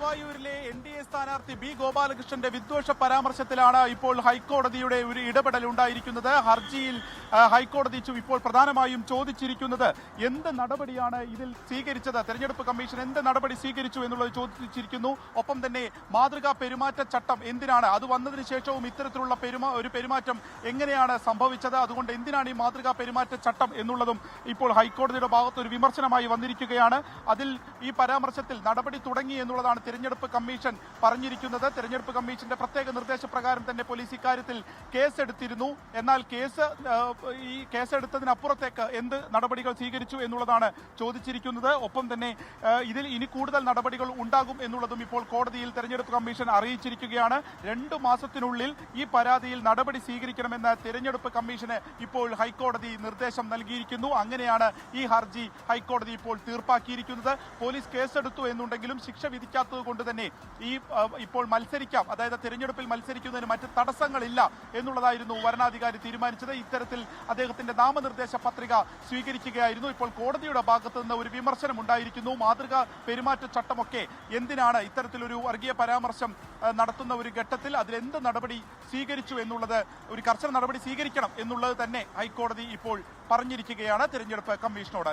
ഗുരുവായൂരിലെ NDA സ്ഥാനാർത്ഥി B ഗോപാലകൃഷ്ണന്റെ വിദ്വേഷ പരാമർശത്തിലാണ് ഇപ്പോൾ ഹൈക്കോടതിയുടെ ഒരു ഇടപെടൽ ഉണ്ടായിരിക്കുന്നത്. ഹർജിയിൽ ഹൈക്കോടതി ഇപ്പോൾ പ്രധാനമായും ചോദിച്ചിരിക്കുന്നത് എന്ത് നടപടിയാണ് ഇതിൽ സ്വീകരിച്ചത്, തെരഞ്ഞെടുപ്പ് കമ്മീഷൻ എന്ത് നടപടി സ്വീകരിച്ചു എന്നുള്ളത് ചോദിച്ചിരിക്കുന്നു. ഒപ്പം തന്നെ മാതൃകാ പെരുമാറ്റച്ചട്ടം എന്തിനാണ്, അത് വന്നതിന് ശേഷവും ഇത്തരത്തിലുള്ള ഒരു പെരുമാറ്റം എങ്ങനെയാണ് സംഭവിച്ചത്, അതുകൊണ്ട് എന്തിനാണ് ഈ മാതൃകാ പെരുമാറ്റച്ചട്ടം എന്നുള്ളതും ഇപ്പോൾ ഹൈക്കോടതിയുടെ ഭാഗത്ത് ഒരു വിമർശനമായി വന്നിരിക്കുകയാണ്. അതിൽ ഈ പരാമർശത്തിൽ നടപടി തുടങ്ങി എന്നുള്ളതാണ് തെരഞ്ഞെടുപ്പ് കമ്മീഷൻ പറഞ്ഞിരിക്കുന്നത്. തെരഞ്ഞെടുപ്പ് കമ്മീഷന്റെ പ്രത്യേക നിർദ്ദേശപ്രകാരം തന്നെ പോലീസ് ഇക്കാര്യത്തിൽ കേസെടുത്തിരുന്നു. എന്നാൽ കേസെടുത്തതിനപ്പുറത്തേക്ക് എന്ത് നടപടികൾ സ്വീകരിച്ചു എന്നുള്ളതാണ് ചോദിച്ചിരിക്കുന്നത്. ഒപ്പം തന്നെ ഇതിൽ ഇനി കൂടുതൽ നടപടികൾ ഉണ്ടാകും എന്നുള്ളതും ഇപ്പോൾ കോടതിയിൽ തെരഞ്ഞെടുപ്പ് കമ്മീഷൻ അറിയിച്ചിരിക്കുകയാണ്. 2 മാസത്തിനുള്ളിൽ ഈ പരാതിയിൽ നടപടി സ്വീകരിക്കണമെന്ന് തെരഞ്ഞെടുപ്പ് കമ്മീഷന് ഇപ്പോൾ ഹൈക്കോടതി നിർദ്ദേശം നൽകിയിരിക്കുന്നു. അങ്ങനെയാണ് ഈ ഹർജി ഹൈക്കോടതി ഇപ്പോൾ തീർപ്പാക്കിയിരിക്കുന്നത്. പോലീസ് കേസെടുത്തു എന്നുണ്ടെങ്കിലും ശിക്ഷ വിധിക്കാത്തത് കൊണ്ട് തന്നെ ഇപ്പോൾ മത്സരിക്കാം, അതായത് തെരഞ്ഞെടുപ്പിൽ മത്സരിക്കുന്നതിന് മറ്റ് തടസ്സങ്ങളില്ല എന്നുള്ളതായിരുന്നു വരണാധികാരി തീരുമാനിച്ചത്. ഇത്തരത്തിൽ അദ്ദേഹത്തിന്റെ നാമനിർദ്ദേശ പത്രിക സ്വീകരിക്കുകയായിരുന്നു. ഇപ്പോൾ കോടതിയുടെ ഭാഗത്തു നിന്ന് ഒരു വിമർശനം ഉണ്ടായിരിക്കുന്നു. മാതൃകാ പെരുമാറ്റച്ചട്ടമൊക്കെ എന്തിനാണ് ഇത്തരത്തിലൊരു വർഗീയ പരാമർശം നടത്തുന്ന ഒരു ഘട്ടത്തിൽ അതിലെന്ത് നടപടി സ്വീകരിച്ചു എന്നുള്ളത്, ഒരു കർശന നടപടി സ്വീകരിക്കണം എന്നുള്ളത് തന്നെ ഹൈക്കോടതി ഇപ്പോൾ പറഞ്ഞിരിക്കുകയാണ് തെരഞ്ഞെടുപ്പ് കമ്മീഷനോട്.